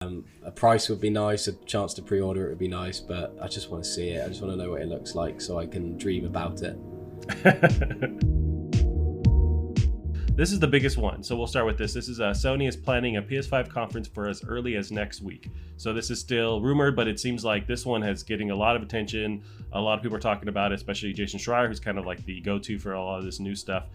A price would be nice, a chance to pre-order it would be nice, but I just want to see it. I just want to know what it looks like so I can dream about it. This is the biggest one, so we'll start with this. This is Sony is planning a PS5 conference for as early as next week. So this is still rumored, but it seems like this one is getting a lot of attention. A lot of people are talking about it, especially Jason Schreier, who's kind of like the go-to for a lot of this new stuff.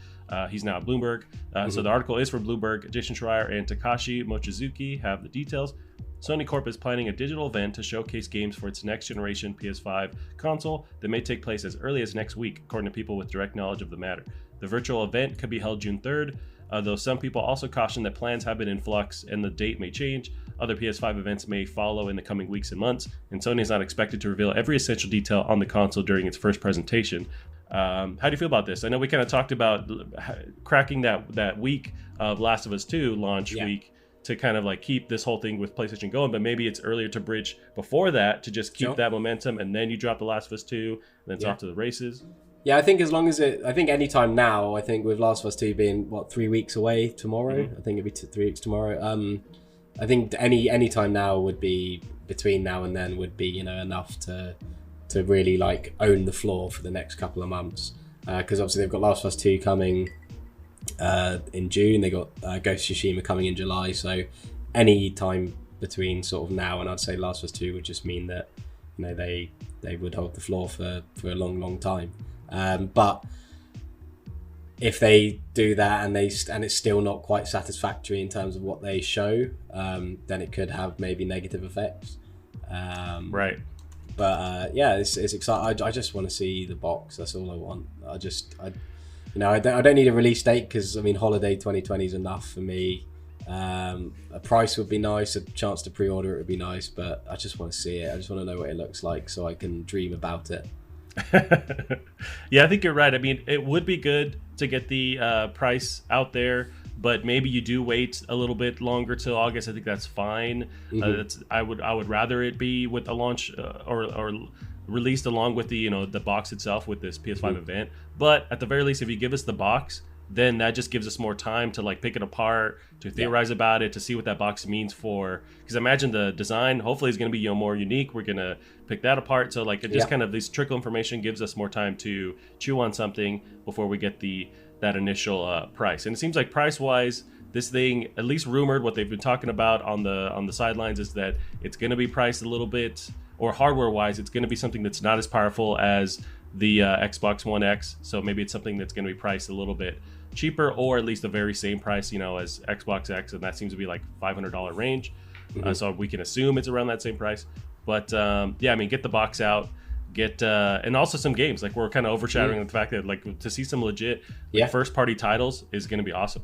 He's now at Bloomberg. So the article is from Bloomberg. Jason Schreier and Takashi Mochizuki have the details. Sony Corp is planning a digital event to showcase games for its next generation PS5 console that may take place as early as next week, according to people with direct knowledge of the matter. The virtual event could be held June 3rd, though some people also caution that plans have been in flux and the date may change. Other PS5 events may follow in the coming weeks and months, and Sony is not expected to reveal every essential detail on the console during its first presentation. How do you feel about this? I know we kind of talked about cracking that week of Last of Us 2 launch week to kind of like keep this whole thing with PlayStation going, but maybe it's earlier to bridge before that to just keep that momentum, and then you drop The Last of Us 2, and then it's off to the races. Yeah, I think as long as I think any time now, I think with Last of Us 2 being, 3 weeks away tomorrow? I think it'd be 3 weeks tomorrow. I think any time now would be, between now and then, would be, enough to really like own the floor for the next couple of months. Because obviously they've got Last of Us 2 coming in June, they got Ghost of Tsushima coming in July, so any time between sort of now and I'd say Last of Us 2 would just mean that they would hold the floor for a long time. But if they do that and it's still not quite satisfactory in terms of what they show, then it could have maybe negative effects. Right. But it's exciting. I just want to see the box. That's all I want. I don't need a release date because holiday 2020 is enough for me. A price would be nice, a chance to pre-order it would be nice, but I just want to see it. I just want to know what it looks like so I can dream about it. Yeah, I think you're right. It would be good to get the price out there, but maybe you do wait a little bit longer till August. I think that's fine. I would rather it be with a launch or released along with the the box itself with this PS5 event. But at the very least, if you give us the box, then that just gives us more time to like pick it apart, to theorize about it, to see what that box means for. Because I imagine the design hopefully is going to be more unique. We're going to pick that apart. So like it just kind of this trickle information gives us more time to chew on something before we get that initial price. And it seems like price wise, this thing, at least rumored, what they've been talking about on the sidelines is that it's going to be priced a little bit, or hardware wise, it's going to be something that's not as powerful as the Xbox One X. So maybe it's something that's going to be priced a little bit cheaper, or at least the very same price, as Xbox X, and that seems to be like $500 range. So we can assume it's around that same price. But get the box out, and also some games. Like we're kind of overshadowing the fact that like to see some legit first party titles is going to be awesome.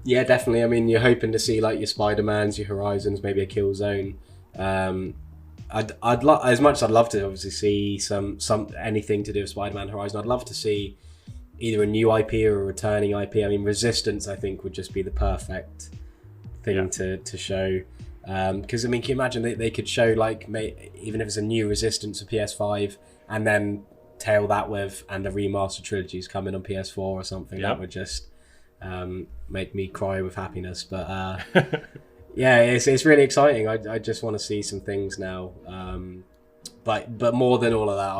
Yeah, definitely. You're hoping to see like your Spider-Mans, your Horizons, maybe a Killzone. I'd as much as I'd love to obviously see some anything to do with Spider-Man Horizon, I'd love to see either a new IP or a returning IP. Resistance I think would just be the perfect thing to show. Because can you imagine they could show like even if it's a new Resistance for PS5 and then tail that with and the remastered trilogies coming on PS4 or something. That would just make me cry with happiness. But yeah, it's really exciting. I just want to see some things now. But more than all of that,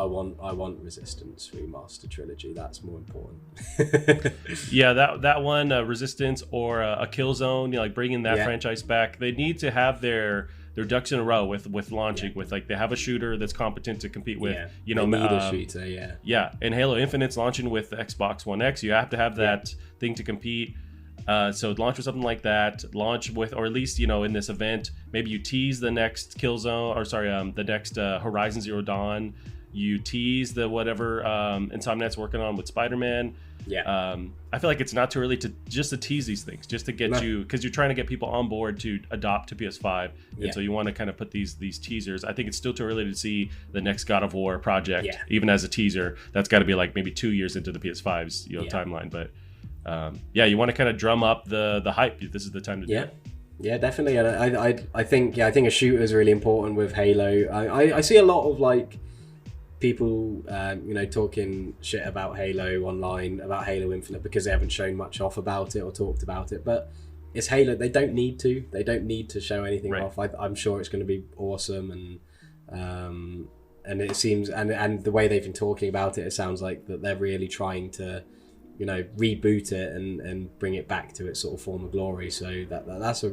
I want Resistance remastered trilogy. That's more important. Yeah, that one, Resistance or a Killzone, like bringing that franchise back. They need to have their ducks in a row with launching with like they have a shooter that's competent to compete with. They need a shooter. Yeah, and Halo Infinite's launching with the Xbox One X. You have to have that thing to compete. So launch with something like that. Launch with, or at least in this event, maybe you tease the next the next Horizon Zero Dawn. You tease the whatever Insomniac's working on with Spider-Man. I feel like it's not too early to tease these things, just to get you, because you're trying to get people on board to adopt to PS5, and so you want to kind of put these teasers. I think it's still too early to see the next God of War project, even as a teaser. That's got to be like maybe 2 years into the PS5's timeline, but. You want to kind of drum up the hype. This is the time to do it. Yeah, definitely. And I think a shooter is really important with Halo. I see a lot of like people talking shit about Halo online, about Halo Infinite, because they haven't shown much off about it or talked about it. But it's Halo. They don't need to. They don't need to show anything Right. off. I'm sure it's going to be awesome, and it seems and the way they've been talking about it, it sounds like that they're really trying to, you know, reboot it and bring it back to its sort of former glory. So that's going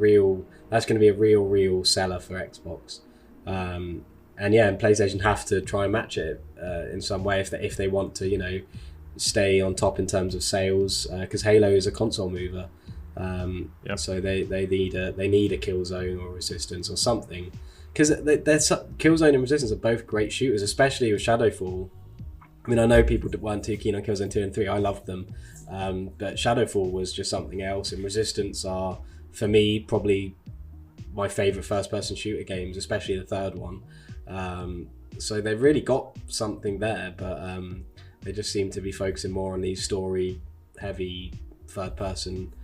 to be a real seller for Xbox. And yeah, and PlayStation have to try and match it in some way if they want to, you know, stay on top in terms of sales, because Halo is a console mover. So they need a Killzone or Resistance or something, because Killzone and Resistance are both great shooters, especially with Shadowfall. I mean, I know people weren't too keen on Killzone 2 and 3. I loved them, but Shadowfall was just something else, and Resistance are, for me, probably my favourite first-person shooter games, especially the third one. So they've really got something there, but they just seem to be focusing more on these story-heavy third-person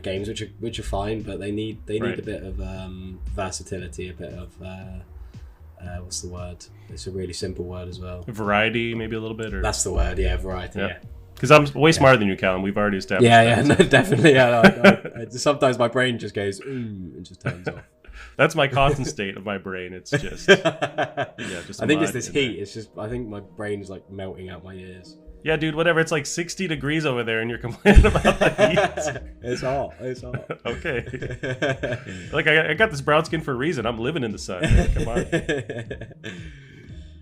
games, which are fine, but they need a bit of versatility, a bit of what's the word? It's a really simple word as well. Variety, maybe a little bit, or that's the word. Yeah, variety. Yeah. Because I'm way smarter than you, Callum. We've already established. Yeah, no, definitely. Yeah, sometimes my brain just goes and just turns off. That's my constant state of my brain. It's just just. I think it's this heat. It's just I think my brain is like melting out my ears. Yeah, dude, whatever. It's like 60 degrees over there, and you're complaining about the heat. It's hot. Okay. Like, I got this brown skin for a reason. I'm living in the sun, man. Come on.